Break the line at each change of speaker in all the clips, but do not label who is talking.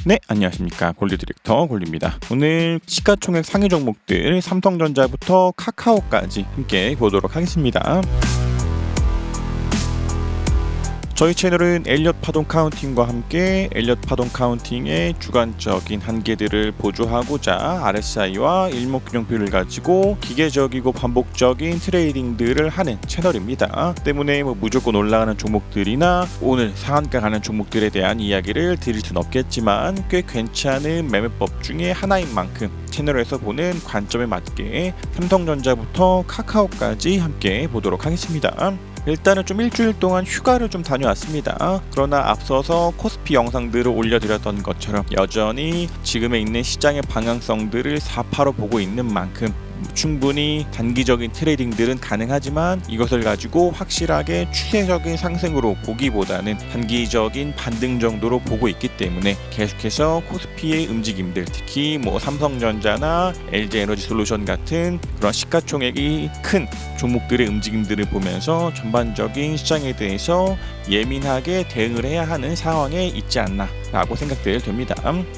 네, 안녕하십니까. 골드 디렉터 골드입니다. 오늘 시가총액 상위 종목들 삼성전자부터 카카오까지 함께 보도록 하겠습니다. 저희 채널은 엘리엇 파동 카운팅과 함께 엘리엇 파동 카운팅의 주관적인 한계들을 보조하고자 RSI와 일목균형표를 가지고 기계적이고 반복적인 트레이딩들을 하는 채널입니다. 때문에 무조건 올라가는 종목들이나 오늘 상한가 가는 종목들에 대한 이야기를 드릴 순 없겠지만 꽤 괜찮은 매매법 중에 하나인 만큼 채널에서 보는 관점에 맞게 삼성전자부터 카카오까지 함께 보도록 하겠습니다. 일단은 좀 일주일 동안 휴가를 좀 다녀왔습니다. 그러나 앞서서 코스피 영상들을 올려드렸던 것처럼 여전히 지금에 있는 시장의 방향성들을 4파로 보고 있는 만큼 충분히 단기적인 트레이딩들은 가능하지만 이것을 가지고 확실하게 추세적인 상승으로 보기보다는 단기적인 반등 정도로 보고 있기 때문에 계속해서 코스피의 움직임들, 특히 삼성전자나 LG에너지솔루션 같은 그런 시가총액이 큰 종목들의 움직임들을 보면서 전반적인 시장에 대해서 예민하게 대응을 해야 하는 상황에 있지 않나 라고 생각될 됩니다.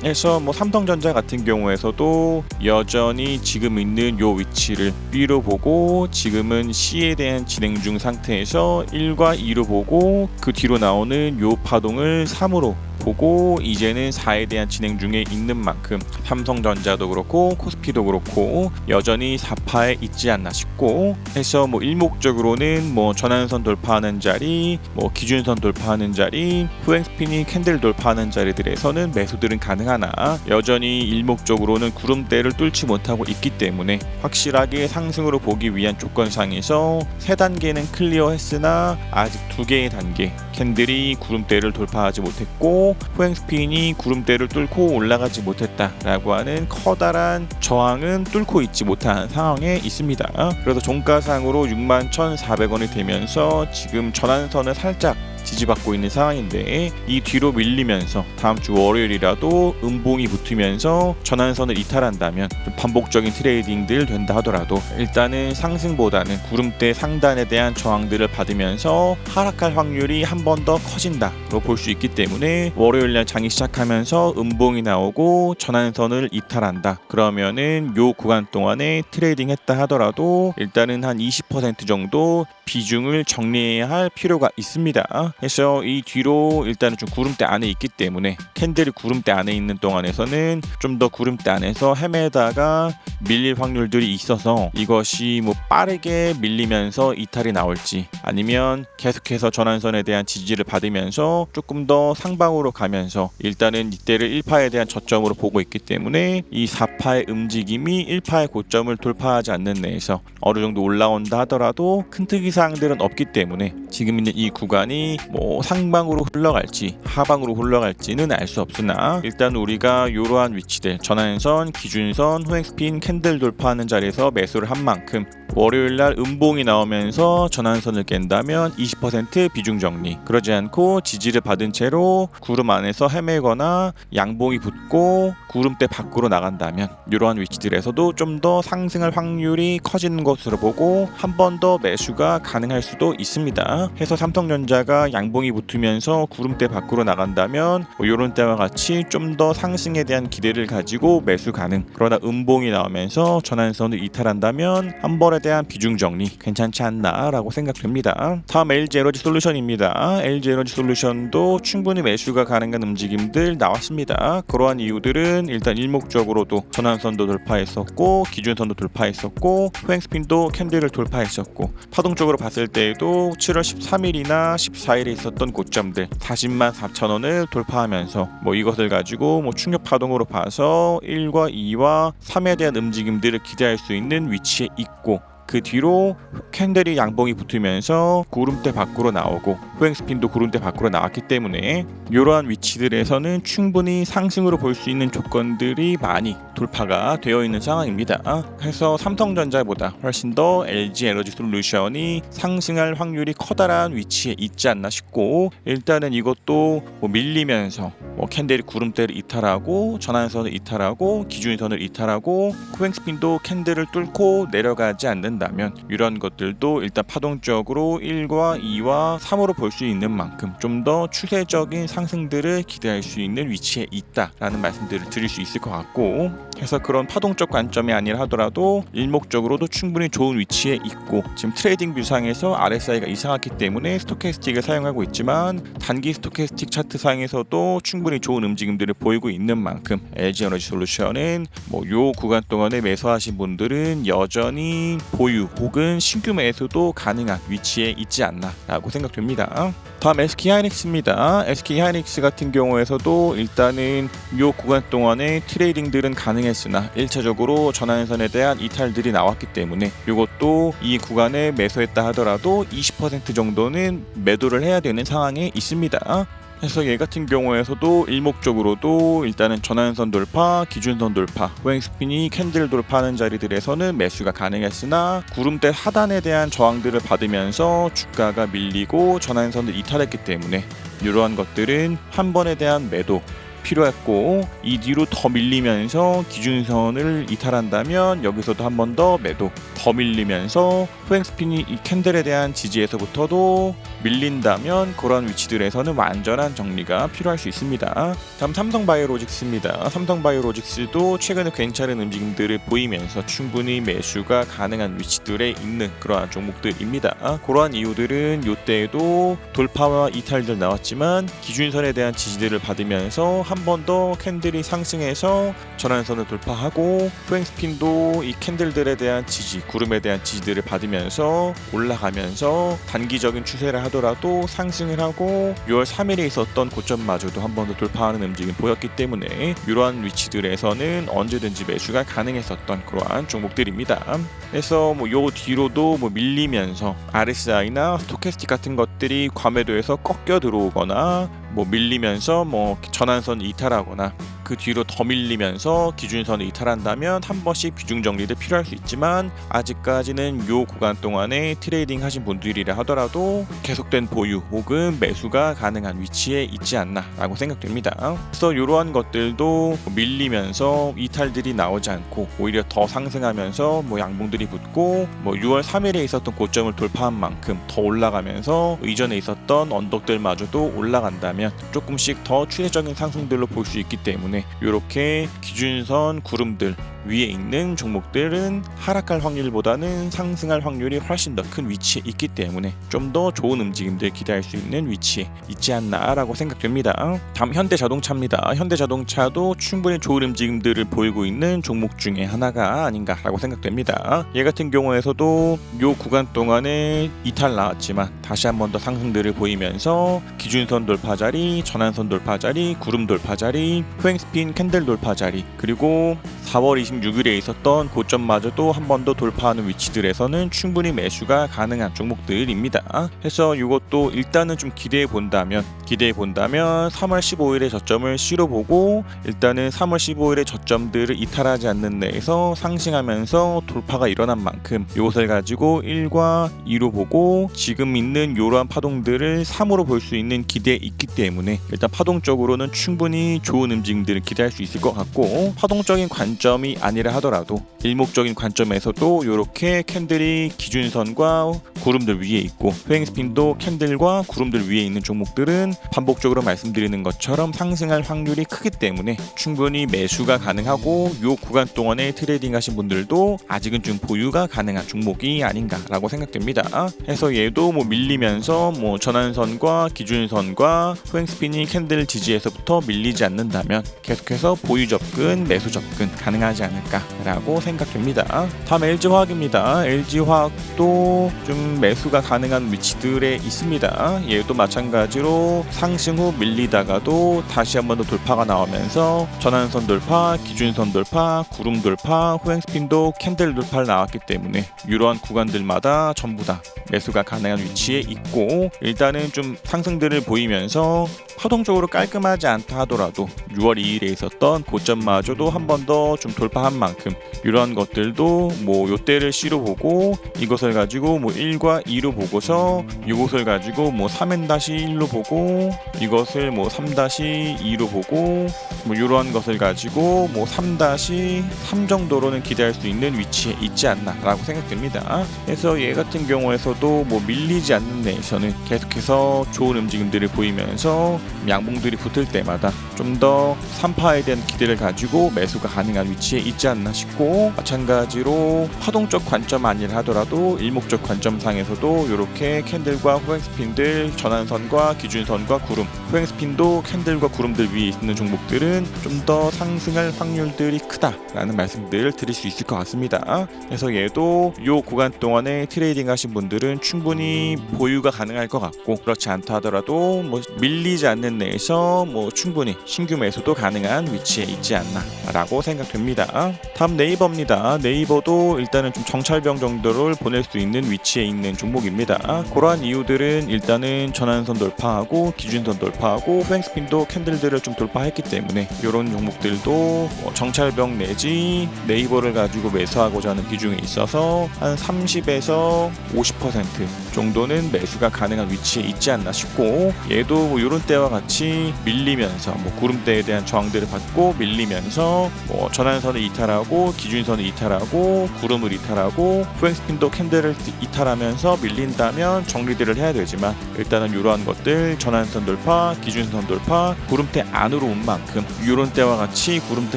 그래서 삼성전자 같은 경우에서도 여전히 지금 있는 요 위치를 B로 보고 지금은 C에 대한 진행 중 상태에서 1과 2로 보고 그 뒤로 나오는 요 파동을 3으로 보고 이제는 4에 대한 진행 중에 있는 만큼 삼성전자도 그렇고 코스피도 그렇고 여전히 4파에 있지 않나 싶고 해서 일목적으로는 전환선 돌파하는 자리, 기준선 돌파하는 자리, 후행 스피닝 캔들 돌파하는 자리들에서는 매수들은 가능하나 여전히 일목적으로는 구름대를 뚫지 못하고 있기 때문에 확실하게 상승으로 보기 위한 조건상에서 3단계는 클리어했으나 아직 2개의 단계 캔들이 구름대를 돌파하지 못했고 후행 스핀이 구름대를 뚫고 올라가지 못했다라고 하는 커다란 저항은 뚫고 있지 못한 상황에 있습니다. 그래서 종가상으로 61,400원이 되면서 지금 전환선을 살짝 지지받고 있는 상황인데 이 뒤로 밀리면서 다음 주 월요일이라도 음봉이 붙으면서 전환선을 이탈한다면 반복적인 트레이딩들 된다 하더라도 일단은 상승보다는 구름대 상단에 대한 저항들을 받으면서 하락할 확률이 한 번 더 커진다로 볼 수 있기 때문에 월요일날 장이 시작하면서 음봉이 나오고 전환선을 이탈한다 그러면은 요 구간 동안에 트레이딩 했다 하더라도 일단은 한 20% 정도 비중을 정리해야 할 필요가 있습니다. 그래서 이 뒤로 일단은 좀 구름대 안에 있기 때문에 캔들이 구름대 안에 있는 동안에서는 좀 더 구름대 안에서 헤매다가 밀릴 확률들이 있어서 이것이 빠르게 밀리면서 이탈이 나올지 아니면 계속해서 전환선에 대한 지지를 받으면서 조금 더 상방으로 가면서 일단은 이때를 1파에 대한 저점으로 보고 있기 때문에 이 4파의 움직임이 1파의 고점을 돌파하지 않는 내에서 어느 정도 올라온다 하더라도 큰 특이 사항들은 없기 때문에 지금 있는 이 구간이 상방으로 흘러갈지 하방으로 흘러갈지는 알 수 없으나 일단 우리가 이러한 위치들 전환선, 기준선, 후행 스핀, 캔들 돌파하는 자리에서 매수를 한 만큼 월요일날 음봉이 나오면서 전환선을 깬다면 20% 비중 정리 그러지 않고 지지를 받은 채로 구름 안에서 헤매거나 양봉이 붙고 구름대 밖으로 나간다면 이러한 위치들에서도 좀 더 상승할 확률이 커지는 것으로 보고 한 번 더 매수가 가능할 수도 있습니다. 해서 삼성전자가 양봉이 붙으면서 구름대 밖으로 나간다면 이런 때와 같이 좀 더 상승에 대한 기대를 가지고 매수 가능 그러나 음봉이 나오면서 전환선을 이탈한다면 한 번에 대한 비중 정리 괜찮지 않나 라고 생각됩니다. 다음 LG에너지솔루션입니다. LG에너지솔루션도 충분히 매수가 가능한 움직임들 나왔습니다. 그러한 이유들은 일단 일목적으로도 전환선도 돌파했었고 기준선도 돌파했었고 후행스핀도 캔들을 돌파했었고 파동적으로 봤을 때에도 7월 13일이나 14일에 있었던 고점들 40만 4천원을 돌파하면서 이것을 가지고 충격 파동으로 봐서 1과 2와 3에 대한 움직임들을 기대할 수 있는 위치에 있고 그 뒤로 캔들이 양봉이 붙으면서 구름대 밖으로 나오고 후행스핀도 구름대 밖으로 나왔기 때문에 이러한 위치들에서는 충분히 상승으로 볼 수 있는 조건들이 많이 돌파가 되어 있는 상황입니다. 그래서 삼성전자보다 훨씬 더 LG에너지솔루션이 상승할 확률이 커다란 위치에 있지 않나 싶고 일단은 이것도 밀리면서 캔들이 구름대를 이탈하고 전환선을 이탈하고 기준선을 이탈하고 후행스핀도 캔들을 뚫고 내려가지 않는 않는다면 이런 것들도 일단 파동적으로 1과 2와 3으로 볼 수 있는 만큼 좀 더 추세적인 상승들을 기대할 수 있는 위치에 있다라는 말씀들을 드릴 수 있을 것 같고, 그래서 그런 파동적 관점이 아니라 하더라도 일목적으로도 충분히 좋은 위치에 있고, 지금 트레이딩 뷰상에서 RSI가 이상하기 때문에 스토캐스틱을 사용하고 있지만 단기 스토캐스틱 차트 상에서도 충분히 좋은 움직임들을 보이고 있는 만큼 LG에너지 솔루션은 요 구간 동안에 매수하신 분들은 여전히 보유 혹은 신규 매수도 가능한 위치에 있지 않나 라고 생각됩니다. 다음 SK하이닉스입니다. SK하이닉스 같은 경우에서도 일단은 요 구간 동안에 트레이딩들은 가능했으나 1차적으로 전환선에 대한 이탈들이 나왔기 때문에 이것도 이 구간에 매수했다 하더라도 20% 정도는 매도를 해야 되는 상황에 있습니다. 그래서 얘 같은 경우에서도 일목적으로도 일단은 전환선 돌파, 기준선 돌파, 호행스핀이 캔들 돌파하는 자리들에서는 매수가 가능했으나 구름대 하단에 대한 저항들을 받으면서 주가가 밀리고 전환선을 이탈했기 때문에 이러한 것들은 한 번에 대한 매도 필요했고, 이 뒤로 더 밀리면서 기준선을 이탈한다면 여기서도 한 번 더 매도, 더 밀리면서 호행스핀이 이 캔들에 대한 지지에서부터도 밀린다면 그런 위치들에서는 완전한 정리가 필요할 수 있습니다. 다음 삼성바이오로직스입니다. 삼성바이오로직스도 최근에 괜찮은 움직임들을 보이면서 충분히 매수가 가능한 위치들에 있는 그러한 종목들입니다. 그러한 이유들은 이때에도 돌파와 이탈들 나왔지만 기준선에 대한 지지들을 받으면서 한 번 더 캔들이 상승해서 전환선을 돌파하고, 호행스핀도 이 캔들들에 대한 지지, 구름에 대한 지지들을 받으면서 올라가면서 단기적인 추세를 하더라도 상승을 하고 6월 3일에 있었던 고점마저도 한 번 더 돌파하는 움직임이 보였기 때문에 이러한 위치들에서는 언제든지 매수가 가능했었던 그러한 종목들입니다. 그래서 요 뒤로도 밀리면서 RSI나 스토캐스틱 같은 것들이 과매도에서 꺾여 들어오거나 밀리면서 전환선 이탈하거나 그 뒤로 더 밀리면서 기준선을 이탈한다면 한 번씩 비중 정리도 필요할 수 있지만, 아직까지는 요 구간 동안에 트레이딩 하신 분들이라 하더라도 계속된 보유 혹은 매수가 가능한 위치에 있지 않나 라고 생각됩니다. 그래서 이러한 것들도 밀리면서 이탈들이 나오지 않고 오히려 더 상승하면서 양봉들이 붙고 6월 3일에 있었던 고점을 돌파한 만큼 더 올라가면서 이전에 있었던 언덕들마저도 올라간다면 조금씩 더 추세적인 상승들로 볼 수 있기 때문에 이렇게 기준선 구름들 위에 있는 종목들은 하락할 확률보다는 상승할 확률이 훨씬 더 큰 위치에 있기 때문에 좀 더 좋은 움직임들 기대할 수 있는 위치에 있지 않나 라고 생각됩니다. 다음 현대자동차입니다. 현대자동차도 충분히 좋은 움직임들을 보이고 있는 종목 중에 하나가 아닌가 라고 생각됩니다. 얘 같은 경우에서도 요 구간 동안에 이탈 나왔지만 다시 한 번 더 상승들을 보이면서 기준선 돌파 자리, 전환선 돌파 자리, 구름 돌파 자리, 호행스핀 캔들 돌파 자리, 그리고 4월 26일에 있었던 고점마저도 한 번 더 돌파하는 위치들에서는 충분히 매수가 가능한 종목들입니다. 해서 이것도 일단은 좀 기대해 본다면 3월 15일의 저점을 C로 보고, 일단은 3월 15일의 저점들을 이탈하지 않는 내에서 상승하면서 돌파가 일어난 만큼 이것을 가지고 1과 2로 보고 지금 있는 이러한 파동들을 3으로 볼 수 있는 기대에 있기 때문에 일단 파동적으로는 충분히 좋은 움직임들을 기대할 수 있을 것 같고, 파동적인 관점이 아니라 하더라도 일목적인 관점에서도 이렇게 캔들이 기준선과 구름들 위에 있고 호행스핀도 캔들과 구름들 위에 있는 종목들은 반복적으로 말씀드리는 것처럼 상승할 확률이 크기 때문에 충분히 매수가 가능하고, 이 구간 동안에 트레이딩 하신 분들도 아직은 좀 보유가 가능한 종목이 아닌가라고 생각됩니다. 해서 얘도 밀리면서 전환선과 기준선과 호행스핀이 캔들 지지에서부터 밀리지 않는다면 계속해서 보유 접근, 매수 접근 가능하지 않을까라고 생각됩니다. 다음 LG화학입니다. LG화학도 좀 매수가 가능한 위치들에 있습니다. 얘도 마찬가지로 상승 후 밀리다가도 다시 한 번 더 돌파가 나오면서 전환선 돌파, 기준선 돌파, 구름 돌파, 호행스핀도 캔들 돌파를 나왔기 때문에 이러한 구간들마다 전부 다 매수가 가능한 위치에 있고, 일단은 좀 상승들을 보이면서 파동적으로 깔끔하지 않다 하더라도 6월 2일에 있었던 고점마저도 한 번 더 좀 돌파한 만큼 이러한 것들도 뭐 요때를 C로 보고 이것을 가지고 뭐 1과 2로 보고서 이것을 가지고 뭐 3n-1로 보고 이것을 뭐 3-2로 보고 뭐 이러한 것을 가지고 뭐 3-3 정도로는 기대할 수 있는 위치에 있지 않나 라고 생각됩니다. 그래서 얘 같은 경우에서도 뭐 밀리지 않는 데에서는 계속해서 좋은 움직임들을 보이면서 양봉들이 붙을 때마다 좀 더 3파에 대한 기대를 가지고 매수가 가능한 위치에 있지 않나 싶고, 마찬가지로 파동적 관점 아니라 하더라도 일목적 관점상에서도 이렇게 캔들과 후행스핀들, 전환선과 기준선과 구름, 후행스핀도 캔들과 구름들 위에 있는 종목들은 좀 더 상승할 확률들이 크다라는 말씀들을 드릴 수 있을 것 같습니다. 그래서 얘도 이 구간 동안에 트레이딩 하신 분들은 충분히 보유가 가능할 것 같고, 그렇지 않다 하더라도 뭐 밀리지 않는 내에서 뭐 충분히 신규 매수도 가능한 위치에 있지 않나 라고 생각됩니다. 다음 네이버입니다. 네이버도 일단은 좀 정찰병 정도를 보낼 수 있는 위치에 있는 종목입니다. 그러한 이유들은 일단은 전환선 돌파하고 기준선 돌파하고 후행스핀도 캔들들을 좀 돌파했기 때문에 이런 종목들도 뭐 정찰병 내지 네이버를 가지고 매수하고자 하는 비중에 있어서 한 30에서 50% 정도는 매수가 가능한 위치에 있지 않나 싶고, 얘도 뭐 이런 때와 같이 밀리면서 뭐 구름대에 대한 저항들을 받고 밀리면서 뭐 전환선을 이탈하고 기준선을 이탈하고 구름을 이탈하고 후행스핀도 캔들을 이탈하면서 밀린다면 정리들을 해야 되지만, 일단은 이러한 것들 전환선 돌파, 기준선 돌파, 구름대 안으로 온 만큼 이런 때와 같이 구름대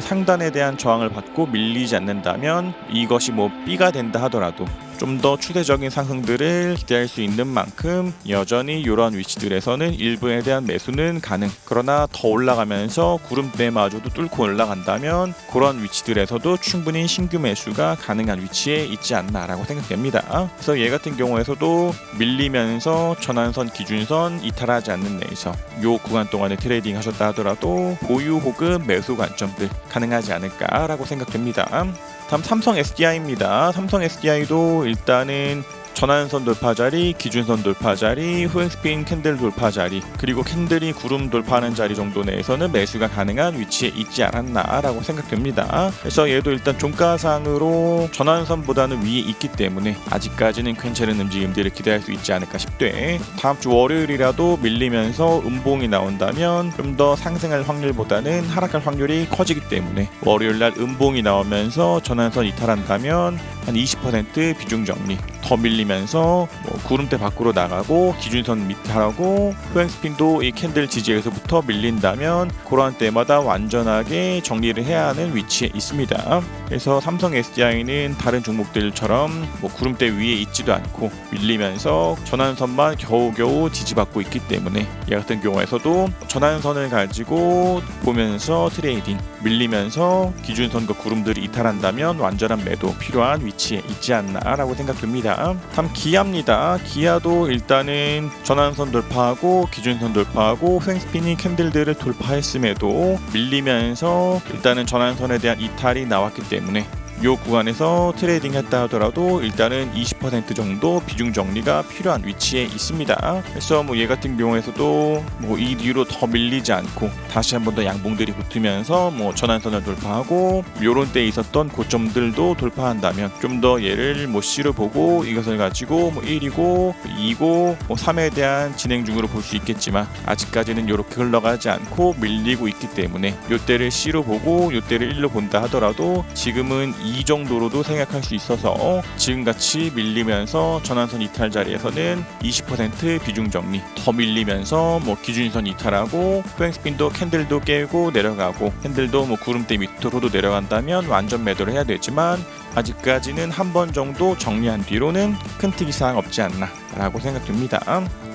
상단에 대한 저항을 받고 밀리지 않는다면 이것이 뭐 B가 된다 하더라도 좀 더 추세적인 상승들을 기대할 수 있는 만큼 여전히 이러한 위치들에서는 일부에 대한 매수는 가능. 그러나 더 올라가면서 구름대마저도 뚫고 올라간다면 그런 위치들에서도 충분히 신규 매수가 가능한 위치에 있지 않나라고 생각됩니다. 그래서 얘 같은 경우에서도 밀리면서 전환선, 기준선 이탈하지 않는 내에서 이 구간 동안에 트레이딩 하셨다 하더라도 보유 혹은 매수 관점들 가능하지 않을까라고 생각됩니다. 다음 삼성 SDI입니다. 삼성 SDI도 일단은 전환선 돌파 자리, 기준선 돌파 자리, 후행스핀 캔들 돌파 자리, 그리고 캔들이 구름 돌파하는 자리 정도 내에서는 매수가 가능한 위치에 있지 않았나라고 생각됩니다. 그래서 얘도 일단 종가상으로 전환선보다는 위에 있기 때문에 아직까지는 괜찮은 움직임들을 기대할 수 있지 않을까 싶되, 다음 주 월요일이라도 밀리면서 음봉이 나온다면 좀 더 상승할 확률보다는 하락할 확률이 커지기 때문에 월요일날 음봉이 나오면서 전환선 이탈한다면 한 20% 비중 정리, 더 밀리면서 뭐 구름대 밖으로 나가고 기준선 밑하고 후행스핀도 이 캔들 지지에서부터 밀린다면 그러한 때마다 완전하게 정리를 해야 하는 위치에 있습니다. 그래서 삼성 SDI는 다른 종목들처럼 뭐 구름대 위에 있지도 않고 밀리면서 전환선만 겨우겨우 지지받고 있기 때문에 얘 같은 경우에서도 전환선을 가지고 보면서 트레이딩, 밀리면서 기준선과 구름들이 이탈한다면 완전한 매도 필요한 위치에 있지 않나라고 생각됩니다. 다음 기아입니다. 기아도 일단은 전환선 돌파하고 기준선 돌파하고 후행스핀이 캔들들을 돌파했음에도 밀리면서 일단은 전환선에 대한 이탈이 나왔기 때문에 이 구간에서 트레이딩 했다 하더라도 일단은 20% 정도 비중 정리가 필요한 위치에 있습니다. 그래서 뭐 얘 같은 경우에서도 뭐 이 뒤로 더 밀리지 않고 다시 한 번 더 양봉들이 붙으면서 뭐 전환선을 돌파하고 요런 때 있었던 고점들도 돌파한다면 좀 더 얘를 뭐 C로 보고 이것을 가지고 뭐 1이고 2고 뭐 3에 대한 진행 중으로 볼 수 있겠지만, 아직까지는 이렇게 흘러가지 않고 밀리고 있기 때문에 요때를 C로 보고 요때를 1로 본다 하더라도 지금은 2 정도로도 생각할 수 있어서 지금같이 밀리면서 전환선 이탈 자리에서는 20% 비중 정리, 더 밀리면서 뭐 기준선 이탈하고 후행스핀도 캔들도 깨고 내려가고 캔들도 뭐 구름대 밑으로도 내려간다면 완전 매도를 해야 되지만, 아직까지는 한 번 정도 정리한 뒤로는 큰 특이사항 없지 않나 라고 생각됩니다.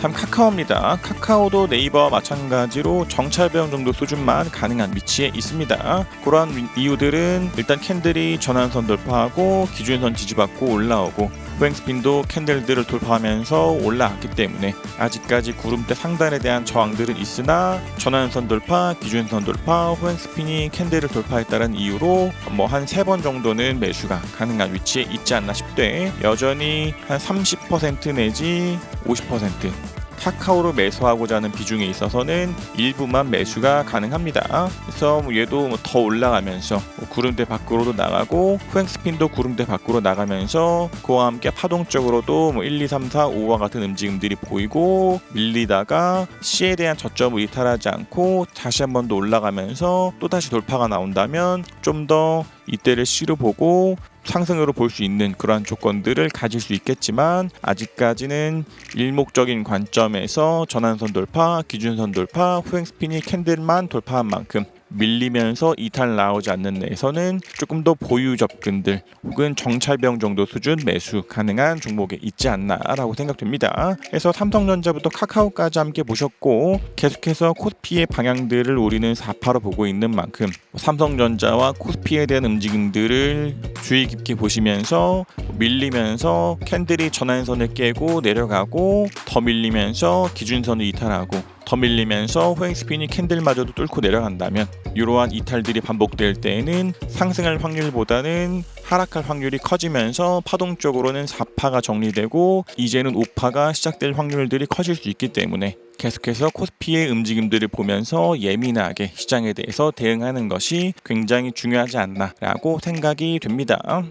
다음 카카오입니다. 카카오도 네이버와 마찬가지로 정찰병 정도 수준만 가능한 위치에 있습니다. 그러한 이유들은 일단 캔들이 전환선 돌파하고 기준선 지지받고 올라오고 후행스핀도 캔들들을 돌파하면서 올라왔기 때문에 아직까지 구름대 상단에 대한 저항들은 있으나 전환선 돌파, 기준선 돌파, 후행스핀이 캔들을 돌파했다는 이유로 뭐 한 3번 정도는 매수가 가능한 위치에 있지 않나 싶되, 여전히 한 30% 내지 50% 카카오로 매수하고자 하는 비중에 있어서는 일부만 매수가 가능합니다. 그래서 얘도 더 올라가면서 구름대 밖으로도 나가고 후행 스핀도 구름대 밖으로 나가면서 그와 함께 파동적으로도 1, 2, 3, 4, 5와 같은 움직임들이 보이고 밀리다가 C에 대한 저점을 이탈하지 않고 다시 한 번 더 올라가면서 또다시 돌파가 나온다면 좀 더 이때를 C로 보고 상승으로 볼 수 있는 그러한 조건들을 가질 수 있겠지만 아직까지는 일목적인 관점에서 전환선 돌파, 기준선 돌파, 후행 스피니 캔들만 돌파한 만큼 밀리면서 이탈 나오지 않는 데에서는 조금 더 보유 접근들 혹은 정찰병 정도 수준 매수 가능한 종목에 있지 않나라고 생각됩니다. 그래서 삼성전자부터 카카오까지 함께 보셨고 계속해서 코스피의 방향들을 우리는 4파로 보고 있는 만큼 삼성전자와 코스피에 대한 움직임들을 주의 깊게 보시면서 밀리면서 캔들이 전환선을 깨고 내려가고 더 밀리면서 기준선을 이탈하고 더 밀리면서 후행 스핀이 캔들마저도 뚫고 내려간다면 이러한 이탈들이 반복될 때에는 상승할 확률보다는 하락할 확률이 커지면서 파동적으로는 4파가 정리되고 이제는 5파가 시작될 확률들이 커질 수 있기 때문에 계속해서 코스피의 움직임들을 보면서 예민하게 시장에 대해서 대응하는 것이 굉장히 중요하지 않나라고 생각이 됩니다.